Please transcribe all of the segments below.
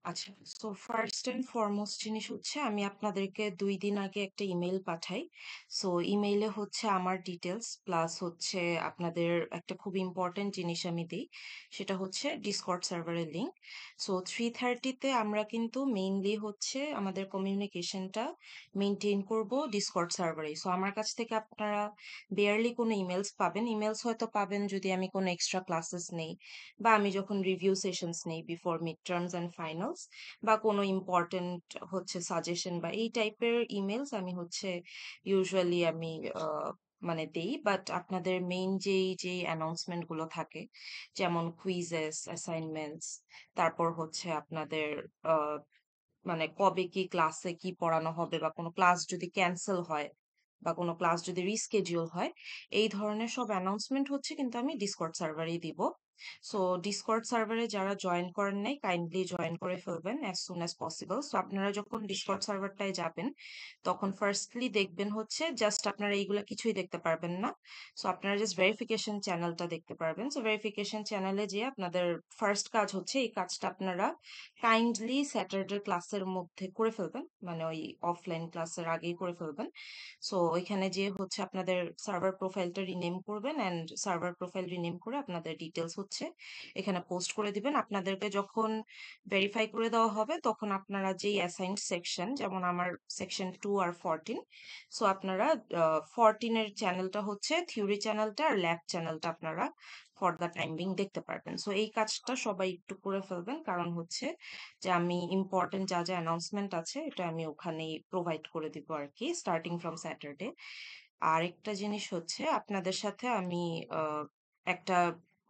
আচ্ছা, so first and foremost জিনিস হচ্ছে আমি আপনাদেরকে 2 দিন আগে একটা ইমেইল পাঠাই। সো ইমেইলে হচ্ছে আমার ডিটেলস প্লাস হচ্ছে আপনাদের একটা খুব ইম্পর্টেন্ট জিনিস আমি দিই, সেটা হচ্ছে ডিসকর্ড সার্ভারের লিঙ্ক। সো 3:30-তে আমরা কিন্তু মেইনলি হচ্ছে আমাদের কমিউনিকেশনটা মেনটেন করব ডিসকর্ড সার্ভারে। সো আমার কাছ থেকে আপনারা বেয়ারলি কোনো ইমেলস পাবেন। ইমেলস হয়তো পাবেন যদি আমি কোনো এক্সট্রা ক্লাসেস নেই বা আমি যখন রিভিউ সেশনস নেই before mid terms and finals, বা কোনো ইম্পর্টেন্ট হচ্ছে সাজেশন বা এই টাইপের ইমেলস আমি হচ্ছে ইউজুয়ালি আমি মানে দেই। বাট আপনাদের মেইন যেই অ্যানাউন্সমেন্ট গুলো থাকে, যেমন কুইজেস, অ্যাসাইনমেন্টস, তারপর হচ্ছে আপনাদের আহ, মানে কবে কি ক্লাসে কি পড়ানো হবে, বা কোনো ক্লাস যদি ক্যান্সেল হয় বা কোনো ক্লাস যদি রিস্কেডিউল হয়, এই ধরনের সব অ্যানাউন্সমেন্ট হচ্ছে কিন্তু আমি ডিসকর্ড সার্ভারেই দিব। সো ডিসকর্ড সার্ভারে যারা জয়েন করেন নাই কাইন্ডলি জয়েন করে ফেলবেন as soon as possible. So আপনারা যখন ডিসকর্ড সার্ভারটায় যাবেন তখন ফার্স্টলি দেখবেন হচ্ছে জাস্ট আপনারা এইগুলা কিছুই দেখতে পারবেন না। সো আপনারা জাস্ট ভেরিফিকেশন চ্যানেলটা দেখতে পারবেন। সো ভেরিফিকেশন চ্যানেলে যে আপনাদের ফার্স্ট কাজ হচ্ছে এই কাজটা আপনারা কাইন্ডলি স্যাটারডে ক্লাসের মধ্যে করে ফেলবেন, মানে ওই অফলাইন ক্লাসের আগেই করে ফেলবেন। সো ওইখানে যে হচ্ছে আপনাদের সার্ভার প্রোফাইলটা রিনেম করবেন, অ্যান্ড সার্ভার প্রোফাইল রিনেম করে আপনাদের ডিটেলস হচ্ছে এখানে পোস্ট করে দিবেন। আপনাদেরকে যখন ভেরিফাই করে দেওয়া হবে তখন আপনারা যেই অ্যাসাইন্ড সেকশন, যেমন আমার সেকশন 2 আর 14, সো আপনারা 14-এর চ্যানেলটা হচ্ছে থিওরি চ্যানেলটা, আর ল্যাব চ্যানেলটা আপনারা ফর দ্য টাইম বিং দেখতে পারবেন। সো এই কাজটা সবাই একটু করে ফেলবেন, কারণ হচ্ছে যে আমি ইম্পর্টেন্ট যা যা অ্যানাউন্সমেন্ট আছে এটা আমি ওখানেই প্রোভাইড করে দিব আর কি, স্টার্টিং ফ্রম স্যাটারডে। আরেকটা জিনিস হচ্ছে আপনাদের সাথে আমি একটা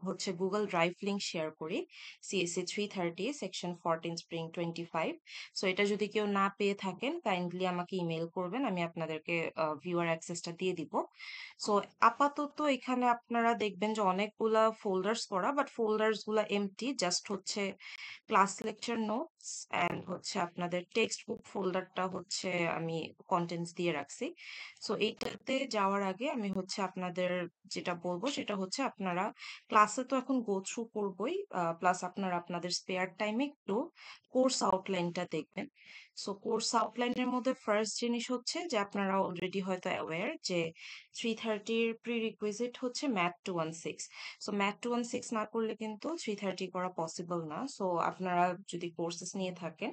হচ্ছে গুগল ড্রাইভ লিংক শেয়ার করি, সিএসসি 330 সেকশন 14 স্প্রিং 25। সো এটা যদি কেউ না পেয়ে থাকেন কাইন্ডলি আমাকে ইমেল করবেন, আমি আপনাদেরকে ভিউয়ার অ্যাক্সেসটা দিয়ে দিব। সো আপাতত এখানে আপনারা দেখবেন যে অনেকগুলা ফোল্ডার্স করা, বাট ফোল্ডার্স গুলা এমটি, জাস্ট হচ্ছে ক্লাস লেকচার নোটস অ্যান্ড হচ্ছে আপনাদের টেক্সট বুক ফোল্ডারটা হচ্ছে আমি কন্টেন্টস দিয়ে রাখছি। সো এইটাতে যাওয়ার আগে আমি হচ্ছে আপনাদের যেটা বলবো সেটা হচ্ছে আপনারা ক্লাসে তো এখন গো থ্রু করবোই, প্লাস আপনারা আপনাদের স্পেয়ার টাইমে একটু কোর্স আউটলাইনটা দেখবেন। সো কোর্স আউটলাইনের মধ্যে ফার্স্ট জিনিস হচ্ছে যে আপনারা অলরেডি হয়তো অ্যাওয়্যার যে 330-র প্রি রিকুইজিট হচ্ছে ম্যাথ 216। সো ম্যাথ 216 না করলে কিন্তু 330 করা পসিবল না। সো আপনারা যদি কোর্সেস নিয়ে থাকেন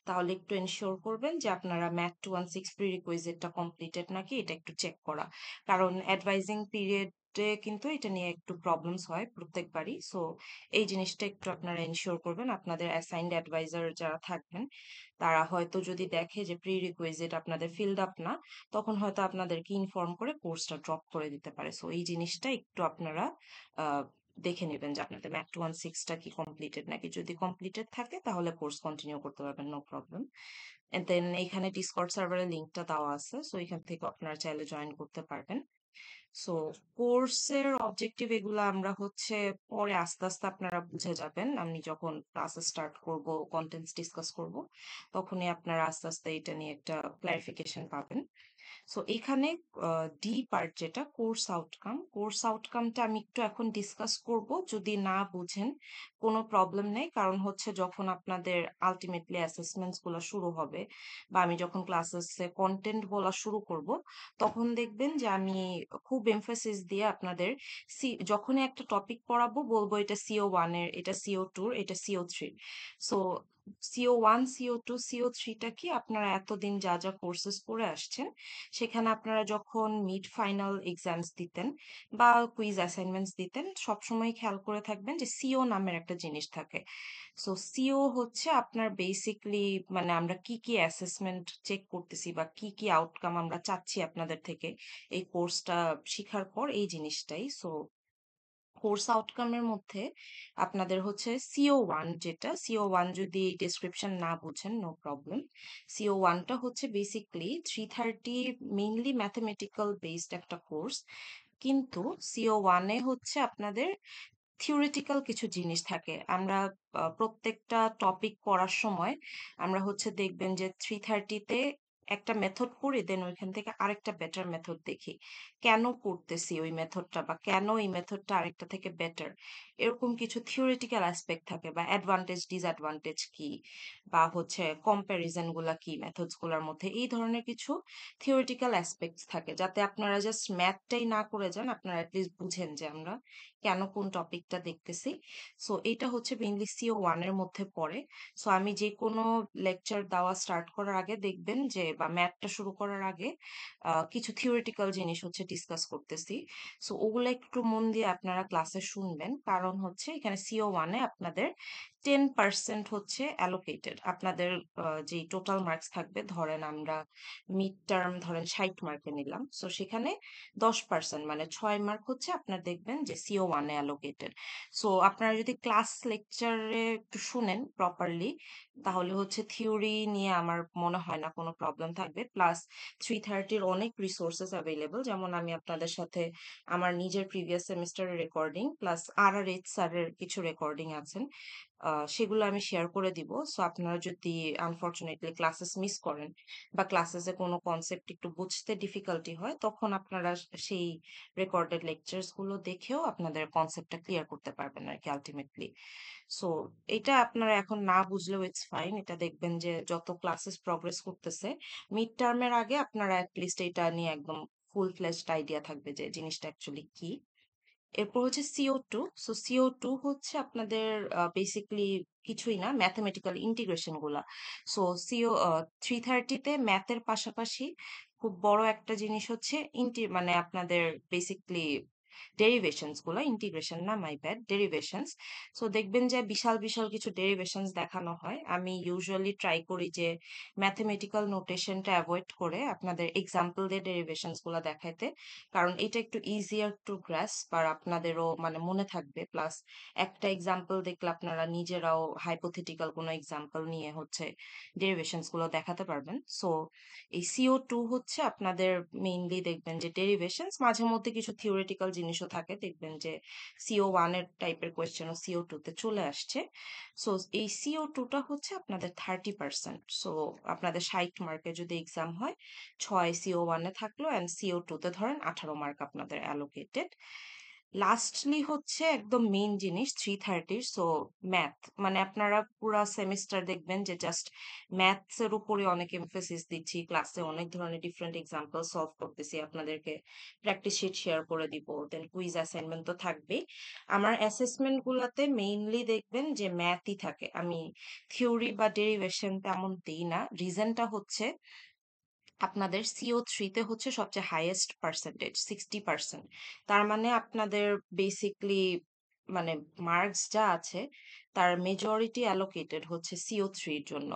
তাহলে একটু এনশিওর করবেন যে আপনারা ম্যাথ 216 প্রি রিকুইজিটটা কমপ্লিটেড নাকি এটা একটু চেক করা, কারণ অ্যাডভাইজিং পিরিয়ডে কিন্তু এটা নিয়ে একটু প্রবলেমস হয় প্রত্যেকবারই। সো এই জিনিসটা একটু আপনারা এনশিওর করবেন। আপনাদের অ্যাসাইন্ড অ্যাডভাইজার যারা থাকবেন তারা হয়তো যদি দেখে যে প্রি রিকুইজিট আপনাদের ফিল্ড আপ না, তখন হয়তো আপনাদেরকে ইনফর্ম করে কোর্সটা ড্রপ করে দিতে পারে। সো এই জিনিসটা একটু আপনারা আহ, দেখে নেবেন যে আপনাদের ম্যাথ 216টা কি কমপ্লিটেড নাকি। যদি কমপ্লিটেড থাকে তাহলে কোর্স কন্টিনিউ করতে পারবেন, নো প্রবলেম। এন্ড দেন এখানে ডিসকর্ড সার্ভারের লিঙ্কটা দেওয়া আছে, সো এখান থেকে আপনারা চাইলে জয়েন করতে পারবেন। সো কোর্সের অবজেক্টিভ এগুলো আমরা হচ্ছে পরে আস্তে আস্তে আপনারা বুঝে যাবেন, আমি যখন ক্লাস স্টার্ট করব, কন্টেন্টস ডিসকাস করব, তখনই আপনারা আস্তে আস্তে এটা নিয়ে একটা ক্লারিফিকেশন পাবেন। সো এখানে ডি পার্ট যেটা কোর্স আউটকামটা আমি একটু এখন ডিসকাস করব। যদি না বুঝেন কোনো প্রবলেম নেই, কারণ হচ্ছে যখন আপনাদের আলটিমেটলি অ্যাসেসমেন্টস গুলো শুরু হবে বা আমি যখন ক্লাসেসে কন্টেন্ট বলা শুরু করব, তখন দেখবেন যে আমি খুব এমফাসিস দিয়ে আপনাদের যখনই একটা টপিক পড়াবো বলবো এটা CO1-এর, এটা CO2-র, এটা CO3। সো CO1, CO2, CO3টা কি আপনারা এতদিন যা যা কোর্সেস করে আসছেন সেখানে আপনারা যখন মিড ফাইনাল এক্সামস দিতেন বা কুইজ অ্যাসাইনমেন্টস দিতেন, সবসময় খেয়াল করে থাকবেন যে সিও নামের একটা জিনিস থাকে। সো সিও হচ্ছে আপনার বেসিকলি মানে আমরা কি কি অ্যাসেসমেন্ট চেক করতেছি বা কি কি আউটকাম আমরা চাচ্ছি আপনাদের থেকে এই কোর্সটা শিখার পর, এই জিনিসটাই। সো কোর্স আউটকামের মধ্যে আপনাদের হচ্ছে CO1, যেটা CO1 যদি ডিসক্রিপশন না বুঝেন নো প্রবলেম। CO1টা হচ্ছে বেসিকলি 330 মেইনলি ম্যাথমেটিক্যাল বেসড একটা কোর্স, কিন্তু CO1-এ হচ্ছে আপনাদের থিওরিটিক্যাল কিছু জিনিস থাকে। আমরা প্রত্যেকটা টপিক পড়ার সময় আমরা হচ্ছে দেখবেন যে 330-তে একটা মেথড করি, দেন ওইখান থেকে আরেকটা বেটার মেথড দেখি। কেন করতেছি ওই মেথডটা, বা কেন এই মেথডটা আরেকটা থেকে বেটার? এরকম কিছু থিওরিটিক্যাল অ্যাসপেক্ট থাকে, বা অ্যাডভান্টেজ ডিসঅ্যাডভান্টেজ কি, বা হচ্ছে কম্প্যারিজন গুলা কি মেথডস গুলার মধ্যে, এই ধরনের কিছু থিওরিটিক্যাল অ্যাসপেক্টস থাকে, যাতে আপনারা জাস্ট ম্যাথটাই না করে যান, আপনারা অ্যাটলিস্ট বুঝেন যে আমরা কেন কোন টপিকটা দেখতেছি। সো এটা হচ্ছে মেইনলি CO1 এর মধ্যে পড়ে। সো আমি যে কোনো লেকচার দেওয়া স্টার্ট করার আগে দেখবেন যে, বা ম্যাথটা শুরু করার আগে কিছু থিওরিটিক্যাল জিনিস হচ্ছে ডিসকাস করতেছি। সো ওগুলো একটু মন দিয়ে আপনারা ক্লাসে শুনবেন, কারণ হচ্ছে এখানে CO1-এ আপনাদের 10% হচ্ছে অ্যালোকেটেড। আপনাদের যে টোটাল মার্কস থাকবে, ধরেন আমরা মিড টার্ম ধরেন 60 মার্কে নিলাম, সো সেখানে 10% মানে 6 মার্ক হচ্ছে আপনার দেখবেন যে CO1-এ অ্যালোকেটেড। সো আপনারা যদি ক্লাস লেকচারে একটু শুনেন প্রপারলি, তাহলে হচ্ছে থিওরি নিয়ে আমার মনে হয় না কোনো প্রবলেম থাকবে। প্লাস 330-র অনেক রিসোর্সেস অ্যাভেলেবল, যেমন আমি আপনাদের সাথে আমার নিজের প্রিভিয়াস সেমিস্টারের রেকর্ডিং প্লাস RRH স্যারের কিছু রেকর্ডিং আছেন, সেগুলো আমি শেয়ার করে দিব। সো আপনারা যদি আনফরচুনেটলি ক্লাসেস মিস করেন, বা ক্লাসেসে কোনো কনসেপ্ট একটু বুঝতে ডিফিকাল্টি হয়, তখন আপনারা সেই রেকর্ডেড লেকচার্স গুলো দেখেও আপনাদের কনসেপ্টটা ক্লিয়ার করতে পারবেন আর কি আলটিমেটলি। সো এটা আপনারা এখন না বুঝলেও ইটস ফাইন, এটা দেখবেন যে যত ক্লাসেস প্রগ্রেস করতেছে, মিড টার্মের আগে আপনারা অ্যাটলিস্ট এটা নিয়ে একদম ফুল ফ্লেজড আইডিয়া থাকবে যে জিনিসটা অ্যাকচুয়ালি কি। এরপর হচ্ছে CO2। সো CO2 হচ্ছে আপনাদের বেসিকলি কিছুই না, ম্যাথমেটিক্যাল ইন্টিগ্রেশন গুলা। সো C330-তে ম্যাথের পাশাপাশি খুব বড় একটা জিনিস হচ্ছে মানে আপনাদের বেসিকলি ডেরিভেশনস গুলা, ইন্টিগ্রেশন না, মাই ব্যাড, ডেরিভেশনস। সো দেখবেন যে বিশাল বিশাল কিছু ডেরিভেশনস দেখানো হয়। আমি ইউজুয়ালি ট্রাই করি যে ম্যাথমেটিক্যাল নোটেশনটা অ্যাভয়েড করে আপনাদের এক্সাম্পল দিয়ে ডেরিভেশনস গুলা দেখাইতে, কারণ এটা একটু ইজিয়ার টু গ্রাস্প, আর আপনাদেরও মানে মনে থাকবে। প্লাস একটা এক্সাম্পল দেখলে আপনারা নিজেরাও হাইপোথেটিক্যাল কোনো এক্সাম্পল নিয়ে হচ্ছে ডেরিভেশনস গুলো দেখাতে পারবেন। সো এই CO2 হচ্ছে আপনাদের মেইনলি দেখবেন যে ডেরিভেশনস, মাঝে মধ্যে কিছু থিওরিটিক্যাল জিনিসও থাকে, দেখবেন যে CO1 এর টাইপের কোয়েশ্চেনও CO2 তে চলে আসছে। সো এই CO2টা হচ্ছে আপনাদের 30%। সো আপনাদের 60 মার্কে যদি এক্সাম হয়, 6 CO1-এ থাকলো, অ্যান্ড CO2-তে ধরেন 18 মার্ক আপনাদের অ্যালোকেটেড। লাস্টলি হচ্ছে একদম মেইন জিনিস 330। সো ম্যাথ, মানে আপনারা পুরা সেমিস্টার দেখবেন যে জাস্ট ম্যাথস এর উপরে অনেক এমফেসিস দিচ্ছি, ক্লাসে অনেক ধরনের ডিফারেন্ট এক্সাম্পল সলভ করতেছি, আপনাদেরকে প্র্যাকটিস শিট শেয়ার করে দিব, দেন কুইজ অ্যাসাইনমেন্ট তো থাকবেই। আমার অ্যাসেসমেন্ট গুলাতে মেইনলি দেখবেন যে ম্যাথই থাকে, আমি থিওরি বা ডেরিভেশন তেমন দিই না। রিজনটা হচ্ছে আপনাদের CO3-তে হচ্ছে সবচেয়ে হাইয়েস্ট পার্সেন্টেজ 60%। তার মানে আপনাদের বেসিকলি মানে মার্কস যা আছে, তার মেজরিটি অ্যালোকেটেড হচ্ছে CO3-র জন্য।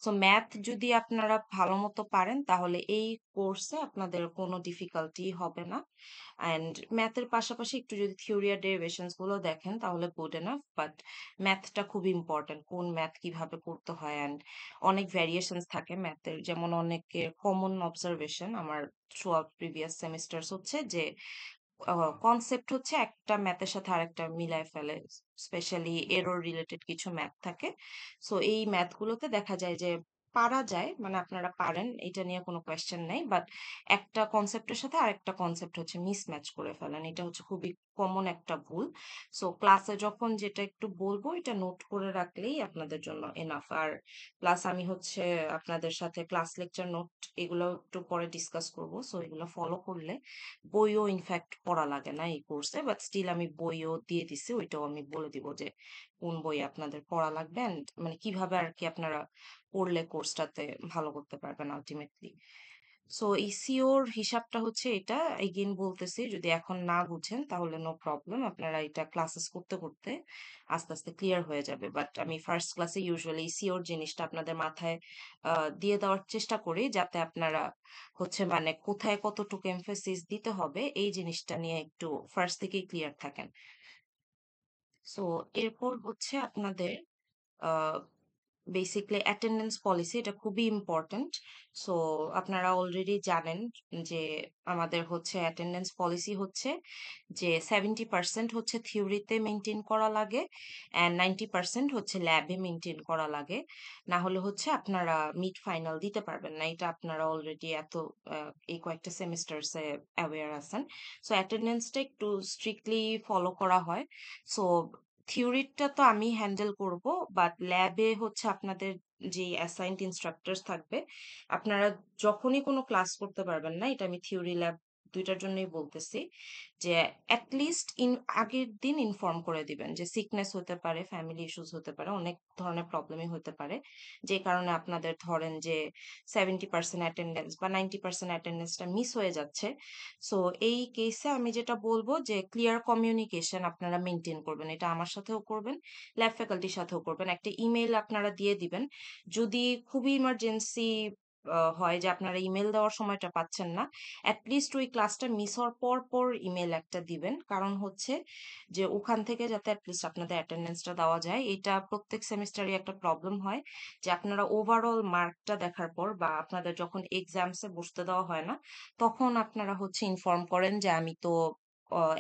সো ম্যাথ যদি আপনারা ভালো মতো পারেন, তাহলে এই কোর্সে আপনাদের কোনো ডিফিকাল্টি হবে না। অ্যান্ড ম্যাথের পাশাপাশি একটু যদি থিওরি আর ডেরিভেশনস গুলো দেখেন, তাহলে গুড এনাফ। বাট ম্যাথটা খুব ইম্পর্টেন্ট, কোন ম্যাথ কিভাবে করতে হয়, অ্যান্ড অনেক ভ্যারিয়েশনস থাকে ম্যাথের। যেমন অনেকের কমন অবজারভেশন আমার থ্রু আউট প্রিভিয়াস সেমিস্টার্স হচ্ছে যে কনসেপ্ট হচ্ছে একটা ম্যাথের সাথে আরেকটা মিলায় ফেলে, স্পেশালি এরর রিলেটেড কিছু ম্যাথ থাকে। সো এই ম্যাথগুলোতে দেখা যায় যে পারা যায়, মানে আপনারা পারেন, এটা নিয়ে কোনো কোয়েশ্চেন নাই, বাট একটা কনসেপ্টের সাথে আরেকটা কনসেপ্ট হচ্ছে মিসম্যাচ করে ফেলেন, এটা হচ্ছে খুবই কমন একটা ভুল। সো ক্লাসে যখন যেটা একটু বলবো, এটা নোট করে রাখলেই আপনাদের জন্য এনাফ। আর প্লাস আমি হচ্ছে আপনাদের সাথে ক্লাস লেকচার নোট এগুলো একটু পরে ডিসকাস করব। সো এগুলো ফলো করলে বইও ইনফ্যাক্ট পড়া লাগে না এই কোর্সে, বাট স্টিল আমি বইও দিয়ে দিছি, ওইটাও আমি বলে দিব যে কোন বই আপনাদের পড়া লাগবে, and মানে কিভাবে আর কি আপনারা পড়লে কোর্সটাতে ভালো করতে পারবেন আলটিমেটলি। সো এই সিওর হিসাবটা হচ্ছে এটা, এগেইন বলতেছি, যদি এখন না বুঝেন তাহলে নো প্রবলেম, আপনারা এটা ক্লাসেস করতে করতে আস্তে আস্তে ক্লিয়ার হয়ে যাবে। বাট আমি ফার্স্ট ক্লাসে ইউজুয়ালি সিওর জিনিসটা আপনাদের মাথায় দিয়ে দেওয়ার চেষ্টা করি, যাতে আপনারা হচ্ছে মানে কোথায় কতটুকু এমফেসিস দিতে হবে এই জিনিসটা নিয়ে একটু ফার্স্ট থেকেই ক্লিয়ার থাকেন। সো এরপর হচ্ছে আপনাদের বেসিক্যালি অ্যাটেন্ডেন্স পলিসি, এটা খুবই ইম্পর্ট্যান্ট। সো আপনারা অলরেডি জানেন যে আমাদের হচ্ছে অ্যাটেন্ডেন্স পলিসি হচ্ছে যে 70% হচ্ছে থিওরিতে মেনটেন করা লাগে অ্যান্ড 90% হচ্ছে ল্যাবে মেনটেন করা লাগে। না হলে হচ্ছে আপনারা মিড ফাইনাল দিতে পারবেন না। এটা আপনারা অলরেডি এই কয়েকটা সেমিস্টারসে অ্যাওয়্যার আছেন। সো অ্যাটেন্ডেন্সটা একটু স্ট্রিক্টলি ফলো করা হয়। সো থিওরিটা তো আমি হ্যান্ডেল করব, বাট ল্যাবে হচ্ছে আপনাদের যে অ্যাসাইনড ইনস্ট্রাক্টরস থাকবে, আপনারা যখনই কোনো ক্লাস করতে পারবেন না, এটা আমি থিওরি ল্যাব দুইটার জন্যই বলতেছি, যে অ্যাটলিস্ট আগের দিন ইনফর্ম করে দিবেন যে সিকনেস হতে পারে, ফ্যামিলি ইস্যুস হতে পারে, অনেক ধরনের প্রবলেমই হতে পারে, যে কারণে আপনাদের ধরেন যে 70% অ্যাটেন্ডেন্স বা 90% অ্যাটেন্ডেন্সটা মিস হয়ে যাচ্ছে। সো এই কেসে আমি যেটা বলবো যে ক্লিয়ার কমিউনিকেশন আপনারা মেনটেন করবেন, এটা আমার সাথেও করবেন, ল্যাব ফ্যাকাল্টির সাথেও করবেন। একটা ইমেল আপনারা দিয়ে দিবেন যদি খুবই ইমার্জেন্সি হয় যে আপনারা ইমেল দেওয়ার সময়টা পাচ্ছেন না, অ্যাটলিস্ট ওই ক্লাসটা মিস হওয়ার পর পর ইমেল একটা দিবেন। কারণ হচ্ছে যে ওখান থেকে যাতে অ্যাটলিস্ট আপনাদের অ্যাটেন্ডেন্সটা দেওয়া যায়। এটা প্রত্যেক সেমিস্টারই একটা প্রবলেম হয় যে আপনারা ওভারঅল মার্কটা দেখার পর বা আপনাদের যখন এক্সামসে বসতে দেওয়া হয় না, তখন আপনারা হচ্ছে ইনফর্ম করেন যে আমি তো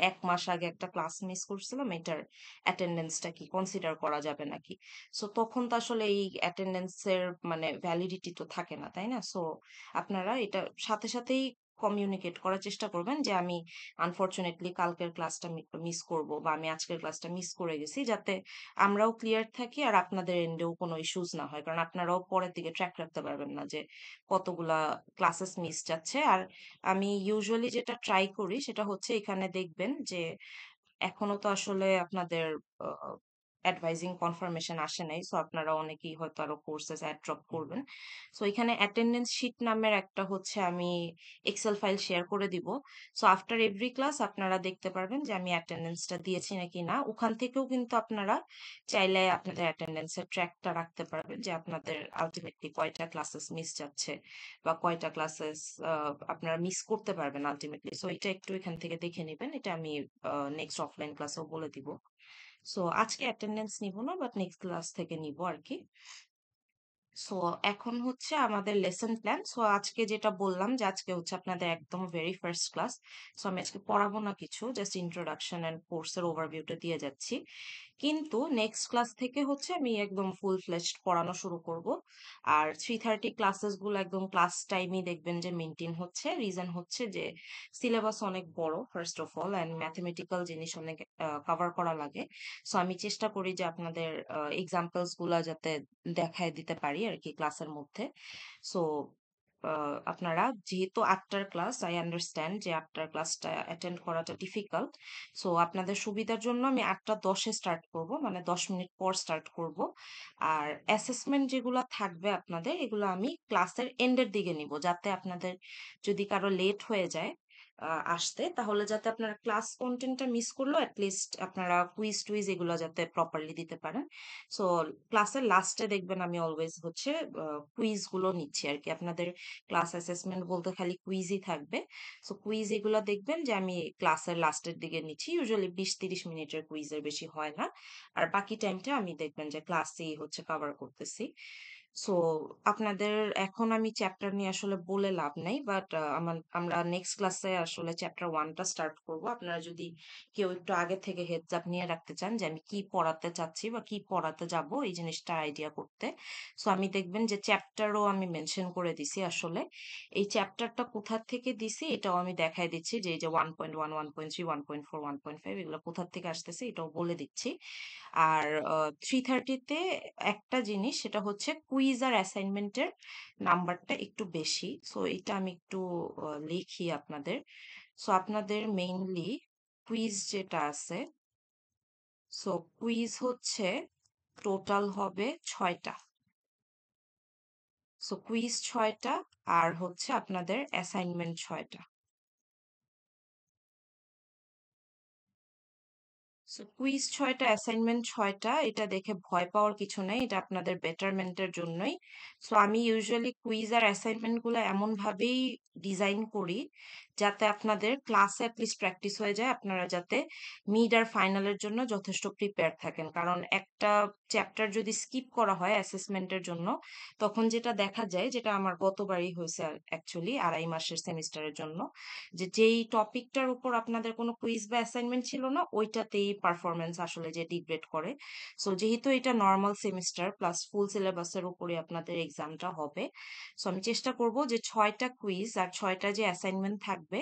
1 মাস আগে একটা ক্লাস মিস করছিলাম, এটার অ্যাটেন্ডেন্সটা কি কনসিডার করা যাবে নাকি। সো তখন তো আসলে এই অ্যাটেন্ডেন্সের মানে ভ্যালিডিটি তো থাকে না, তাই না? সো আপনারা এটা সাথে সাথেই কমিউনিকেট করার চেষ্টা করবেন যে আমি আনফরচুনেটলি কালকের ক্লাসটা মিস করব বা আমি আজকের ক্লাসটা মিস করে গেছি, যাতে আমরাও ক্লিয়ার থাকি আর আপনাদের এন্ডেও কোনো ইস্যুস না হয়, কারণ আপনারাও পরের দিকে ট্র্যাক রাখতে পারবেন না যে কতগুলা ক্লাসেস মিস যাচ্ছে। আর আমি ইউজুয়ালি যেটা ট্রাই করি সেটা হচ্ছে, এখানে দেখবেন যে এখনো তো আসলে আপনাদের অ্যাডভাইজিং কনফার্মেশন আসে নাই, সো আপনারা অনেকেই হয়তো আরো কোর্সেস অ্যাড ড্রপ করবেন। সো এখানে অ্যাটেন্ডেন্স শিট নামের একটা হচ্ছে আমি এক্সেল ফাইল শেয়ার করে দিব। সো আফটার এভরি ক্লাস আপনারা দেখতে পারবেন যে আমি অ্যাটেন্ডেন্সটা দিয়েছি নাকি না। ওখান থেকেও কিন্তু আপনারা চাইলে আপনাদের অ্যাটেন্ডেন্সের ট্র্যাকটা রাখতে পারবেন যে আপনাদের আলটিমেটলি কয়টা ক্লাসেস মিস যাচ্ছে বা কয়টা ক্লাসেস আপনারা মিস করতে পারবেন আলটিমেটলি। সো এটা একটু এখান থেকে দেখে নেবেন, এটা আমি নেক্সট অফলাইন ক্লাসেও বলে দিব। সো আজকে অ্যাটেন্ডেন্স নিব না, বাট নেক্সট ক্লাস থেকে নিব আর কি। সো এখন হচ্ছে আমাদের লেসন প্ল্যান। সো আজকে যেটা বললাম যে আজকে হচ্ছে আপনাদের একদম ভেরি ফার্স্ট ক্লাস। সো আমি আজকে পড়াবো না কিছু, জাস্ট ইন্ট্রোডাকশন এন্ড কোর্সের ওভারভিউটা দিয়ে যাচ্ছি। কিন্তু নেক্সট ক্লাস থেকে হচ্ছে আমি একদম ফুল ফ্লেজড পড়ানো শুরু করব। আর 3:30 ক্লাসেস গুলো একদম ক্লাস টাইমই দেখবেন যে মেনটেন হচ্ছে। রিজন হচ্ছে যে সিলেবাস অনেক বড় first of all, and mathematical জিনিস অনেক কভার করা লাগে। সো আমি চেষ্টা করি যে আপনাদের এক্সাম্পলস গুলা যাতে দেখায় দিতে পারি আর কি ক্লাসের মধ্যে। সো আপনারা যেহেতু 8টার ক্লাস, আই আন্ডারস্ট্যান্ড যে 8টার ক্লাসটা অ্যাটেন্ড করাটা ডিফিকাল্ট। সো আপনাদের সুবিধার জন্য আমি 8টা 10-এ স্টার্ট করব, মানে 10 মিনিট পর স্টার্ট করব। আর অ্যাসেসমেন্ট যেগুলো থাকবে আপনাদের, এগুলো আমি ক্লাসের এন্ডের দিকে নিব, যাতে আপনাদের যদি কারো লেট হয়ে যায় আসতে, তাহলে যাতে আপনারা ক্লাস কন্টেন্টটা মিস করলেও অ্যাটলিস্ট আপনারা কুইজ টুইজ এগুলো যাতে প্রপারলি দিতে পারেন। সো ক্লাসের লাস্টে দেখবেন আমি অলওয়েজ হচ্ছে কুইজ গুলো নিচ্ছি আর কি। আপনাদের ক্লাস অ্যাসেসমেন্ট বলতে খালি কুইজই থাকবে। সো কুইজ এগুলো দেখবেন যে আমি ক্লাসের লাস্টের দিকে নিচ্ছি, ইউজুয়ালি 20-30 মিনিটের কুইজের বেশি হয় না। আর বাকি টাইমটা আমি দেখবেন যে ক্লাসেই হচ্ছে কভার করতেছি। সো আপনাদের এখন আমি চ্যাপ্টার নিয়ে আসলে বলে লাভ নাই, বাট আমরা নেক্সট ক্লাসে আসলে চ্যাপ্টার 1টা স্টার্ট করব। আপনারা যদি কেউ একটু আগে থেকে হেডস আপ নিয়ে রাখতে চান যে আমি কি পড়াতে চাচ্ছি বা কি পড়াতে যাব, এই জিনিসটা আইডিয়া করতে, সো আমি দেখবেন যে চ্যাপ্টারও আমি মেনশন করে দিছি আসলে। এই চ্যাপ্টারটা কোথা থেকে দিছি এটাও আমি দেখাই দিচ্ছি, যে এই যে 1.1, 1.3, 1.4, 1.5 এগুলো কোথা থেকে আসতেছে এটাও বলে দিচ্ছি। আর 3:30-তে একটা জিনিস, সেটা হচ্ছে কুইজ আর অ্যাসাইনমেন্টের নাম্বারটা একটু বেশি। সো এটা আমি একটু লিখি আপনাদের। সো আপনাদের মেইনলি কুইজ যেটা আছে, সো কুইজ হচ্ছে টোটাল হবে 6টা। সো কুইজ 6টা আর হচ্ছে আপনাদের অ্যাসাইনমেন্ট 6টা। সো কুইজ 6টা, অ্যাসাইনমেন্ট 6টা, এটা দেখে ভয় পাওয়ার কিছু নাই, এটা আপনাদের বেটারমেন্টের জন্যই। সো আমি ইউজুয়ালি কুইজ আর অ্যাসাইনমেন্ট গুলো এমন ভাবেই ডিজাইন করি যাতে আপনাদের ক্লাসে অ্যাটলিস্ট প্র্যাকটিস হয়ে যায়, আপনারা যাতে মিড আর ফাইনালের জন্য যথেষ্ট প্রিপেয়ার থাকেন। কারণ একটা চ্যাপ্টার যদি স্কিপ করা হয় অ্যাসেসমেন্টের জন্য, তখন যেটা দেখা যায়, যেটা আমার গতবারই হয়েছে অ্যাকচুয়ালি 2.5 মাসের সেমিস্টারের জন্য, যে যেই টপিকটার উপর আপনাদের কোনো কুইজ বা অ্যাসাইনমেন্ট ছিল না, ওইটাতেই পারফরমেন্স আসলে যে ডিগ্রেড করে। সো যেহেতু এটা নর্মাল সেমিস্টার প্লাস ফুল সিলেবাসের উপরে আপনাদের এক্সামটা হবে, সো আমি চেষ্টা করব যে 6টা কুইজ আর 6টা যে অ্যাসাইনমেন্ট থাকবে,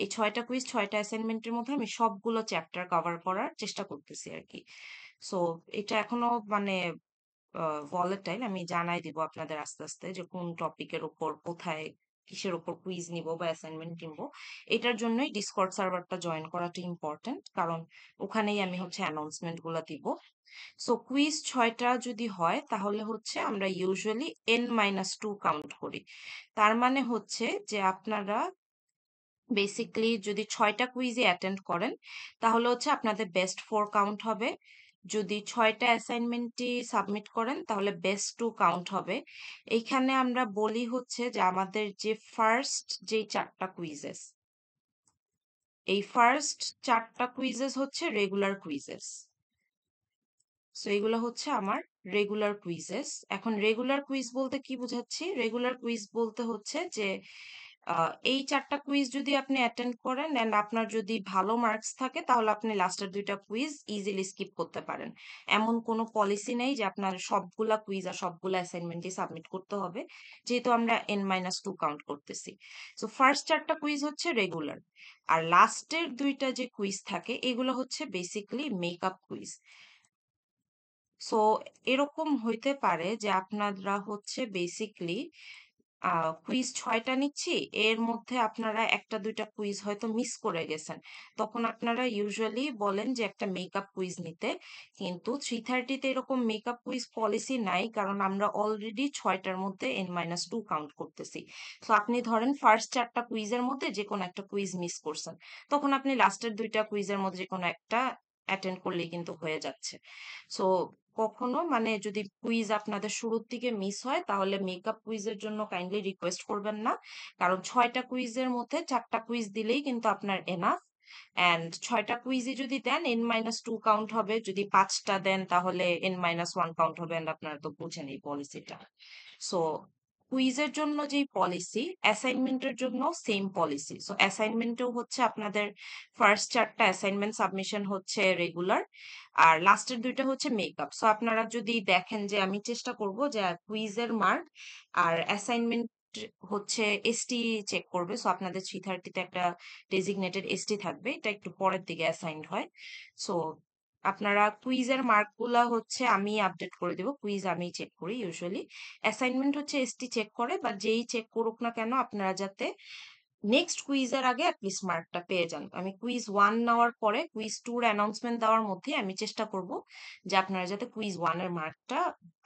এই 6টা কুইজ 6টা অ্যাসাইনমেন্টের মধ্যে আমি সবগুলো চ্যাপ্টার কভার করার চেষ্টা করতেছি আর কি। সো এটা এখনো মানে ভলেটাইল, আমি জানাই দিব আপনাদের আস্তে আস্তে যে কোন টপিকের উপর কোথায় কিসের উপর কুইজ নিব বা অ্যাসাইনমেন্ট নিব। এটার জন্যই ডিসকর্ড সার্ভারটা জয়েন করাটা ইম্পর্টেন্ট, কারণ ওখানেই আমি হচ্ছে অ্যানাউন্সমেন্ট গুলা দিব। সো কুইজ 6টা যদি হয়, তাহলে হচ্ছে আমরা ইউজুয়ালি N-2 কাউন্ট করি। তার মানে হচ্ছে যে আপনারা বেসিক্যালি যদি 6টা কুইজে অ্যাটেন্ড করেন, তাহলে হচ্ছে আপনাদের বেস্ট 4 কাউন্ট হবে। যদি 6টা অ্যাসাইনমেন্টই সাবমিট করেন, তাহলে বেস্ট 2 কাউন্ট হবে। এইখানে আমরা বলি হচ্ছে যে আমাদের যে ফার্স্ট যেই 4টা কুইজেস, এই ফার্স্ট 4টা কুইজেস হচ্ছে রেগুলার কুইজেস। সো এগুলো হচ্ছে আমার রেগুলার কুইজেস। এখন রেগুলার কুইজ বলতে কি বোঝাচ্ছি? রেগুলার কুইজ বলতে হচ্ছে যে এই 4টা কুইজ যদি আপনি অ্যাটেন্ড করেন এন্ড আপনার যদি ভালো মার্কস থাকে, তাহলে আপনি লাস্টের 2টা কুইজ ইজিলি স্কিপ করতে পারেন। এমন কোনো পলিসি নেই যে আপনার সবগুলা কুইজ আর সবগুলা অ্যাসাইনমেন্টই সাবমিট করতে হবে, যেহেতু আমরা N-2 কাউন্ট করতেছি। সো ফার্স্ট 4টা কুইজ হচ্ছে রেগুলার, আর লাস্টের 2টা যে কুইজ থাকে এগুলো হচ্ছে বেসিক্যালি মেকআপ কুইজ। সো এরকম হইতে পারে যে আপনারা হচ্ছে বেসিকলি কুইজ 6টা নিচ্ছি, এর মধ্যে আপনারা 1টা 2টা কুইজ হয়তো মিস করে গেছেন, তখন আপনারা ইউজুয়ালি বলেন যে একটা মেকআপ কুইজ নিতে। কিন্তু 3:30-তে এরকম মেকআপ কুইজ পলিসি নাই, কারণ আমরা অলরেডি 6টার মধ্যে N-2 কাউন্ট করতেছি। তো আপনি ধরেন ফার্স্ট 4টা কুইজের মধ্যে যে কোনো একটা কুইজ মিস করছেন, তখন আপনি লাস্টের 2টা কুইজের মধ্যে যে কোনো একটা অ্যাটেন্ড করলেই কিন্তু হয়ে যাচ্ছে। সো কখনো মানে যদি কুইজ আপনাদের শুরুর দিকে মিস হয়, তাহলে মেকআপ কুইজের জন্য কাইন্ডলি রিকোয়েস্ট করবেন না, কারণ 6টা কুইজের মধ্যে 4টা কুইজ দিলেই কিন্তু আপনার এনাফ। অ্যান্ড 6টা কুইজে যদি দেন N-2 কাউন্ট হবে, যদি 5টা দেন তাহলে N-1 কাউন্ট হবে, and আপনারা তো বুঝেন এই পলিসিটা। সো কুইজের জন্য যেই পলিসি, অ্যাসাইনমেন্টের জন্য সেম পলিসি। সো অ্যাসাইনমেন্টেও হচ্ছে আপনাদের ফার্স্ট 4টা অ্যাসাইনমেন্ট সাবমিশন হচ্ছে রেগুলার, আর লাস্টের 2টা হচ্ছে মেকআপ। সো আপনারা যদি দেখেন যে আমি চেষ্টা করব যে কুইজের মার্ক আর অ্যাসাইনমেন্ট হচ্ছে এসটি চেক করবে। সো আপনাদের 3:30-তে একটা ডেজিগনেটেড এসটি থাকবে, এটা একটু পরের দিকে অ্যাসাইন্ড হয়। সো আপনারা কুইজের মার্কগুলা হচ্ছে আমি আপডেট করে দেব, কুইজ আমি চেক করি ইউজুয়ালি। অ্যাসাইনমেন্ট হচ্ছে এসটি চেক করে, বা যেই চেক করুক না কেন, আপনারা যাতে নেক্সট কুইজের আগে অ্যাটলিস্ট মার্কটা পেয়ে যান। আমি কুইজ 1 নেওয়ার পরে কুইজ 2 এর অ্যানাউন্সমেন্ট দেওয়ার মধ্যে আমি চেষ্টা করব যে আপনারা যাতে কুইজ 1 এর মার্কটা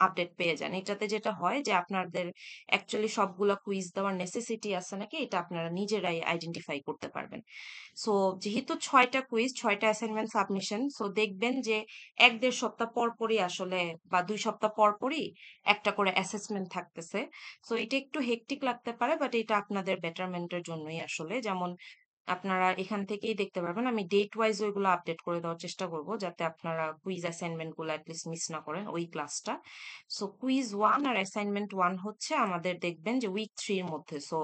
আপডেট পেয়ে যান। এটাতে যেটা হয় যে আপনাদের অ্যাকচুয়ালি সবগুলা কুইজ দেওয়ার নেসেসিটি আছে নাকি, এটা আপনারা নিজেরাই আইডেন্টিফাই করতে পারবেন। সো যেহেতু 6টা কুইজ 6টা অ্যাসাইনমেন্ট সাবমিশন, সো দেখবেন যে 1-1.5 সপ্তাহ পর পরই আসলে, বা 2 সপ্তাহ পর পরই একটা করে অ্যাসেসমেন্ট থাকতেছে। সো এটা একটু হেক্টিক লাগতে পারে, বাট এটা আপনাদের বেটারমেন্টের জন্যই আসলে। যেমন আপনারা এখান থেকেই দেখতে পারবেন, আমি ডেট ওয়াইজ ওইগুলো আপডেট করে দেওয়ার চেষ্টা করব, যাতে আপনারা কুইজ অ্যাসাইনমেন্ট গুলো অ্যাটলিস্ট মিস না করেন ওই ক্লাসটা। সো কুইজ 1 আর অ্যাসাইনমেন্ট 1 হচ্ছে আমাদের দেখবেন যে উইক 3 এর মধ্যে। সো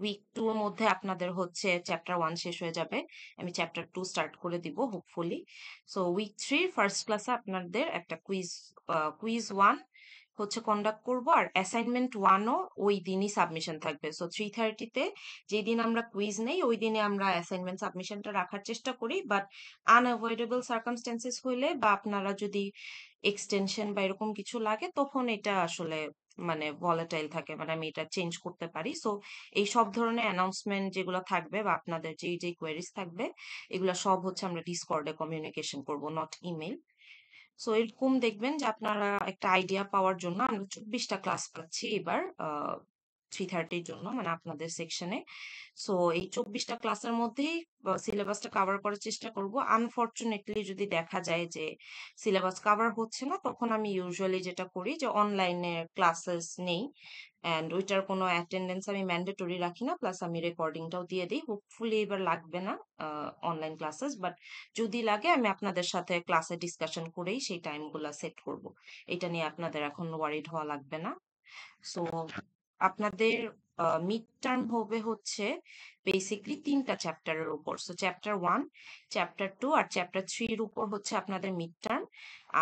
উইক 2 এর মধ্যে আপনাদের হচ্ছে চ্যাপ্টার 1 শেষ হয়ে যাবে, আমি চ্যাপ্টার 2 স্টার্ট করে দিব হোপফুলি। সো উইক 3 ফার্স্ট ক্লাসে আপনাদের একটা কুইজ 1 হচ্ছে কন্ডাক্ট করব, আর অ্যাসাইনমেন্ট 1ও ওই দিনই সাবমিশন থাকবে। সো 3:30-তে যেই দিন আমরা কুইজ নেই, ওই দিনে আমরা অ্যাসাইনমেন্ট সাবমিশনটা রাখার চেষ্টা করি, বাট আনঅ্যাভয়েডেবল সার্কামস্টেন্সেস হইলে বা আপনারা যদি এক্সটেনশন বা এরকম কিছু লাগে, তখন এটা আসলে মানে ভলাটাইল থাকে, মানে আমি এটা চেঞ্জ করতে পারি। সো এই সব ধরনের অ্যানাউন্সমেন্ট যেগুলো থাকবে বা আপনাদের যেই যেই কোয়েরিজ থাকবে, এগুলো সব হচ্ছে আমরা ডিসকর্ডে কমিউনিকেশন করব, নট ইমেল। সো এরকম দেখবেন যে আপনারা একটা আইডিয়া পাওয়ার জন্য আমরা 24টা ক্লাস পাচ্ছি এবার 3:30 জন্য, মানে আপনাদের সেকশনে। সো এই 24টা ক্লাসের মধ্যেই সিলেবাসটা কভার করার চেষ্টা করব। আনফরচুনেটলি যদি দেখা যায় যে সিলেবাস কভার হচ্ছে না, তখন আমি ইউজুয়ালি যেটা করি যে অনলাইনে ক্লাসেস নেই, অ্যান্ড ওইটার কোনো অ্যাটেন্ডেন্স আমি ম্যান্ডেটরি রাখি না, প্লাস আমি রেকর্ডিংটাও দিয়ে দিই। হোপফুলি এবার লাগবে না অনলাইন ক্লাসেস, বাট যদি লাগে আমি আপনাদের সাথে ক্লাসে ডিসকাশন করেই সেই টাইমগুলো সেট করব। এটা নিয়ে আপনাদের এখন ওয়ারিড হওয়া লাগবে না। সো আপনাদের মিড টার্ম হবে হচ্ছে বেসিকলি 3টা চ্যাপ্টারের উপর। সো চ্যাপ্টার 1, চ্যাপ্টার 2 আর চ্যাপ্টার 3 এর উপর হচ্ছে আপনাদের মিড টার্ম,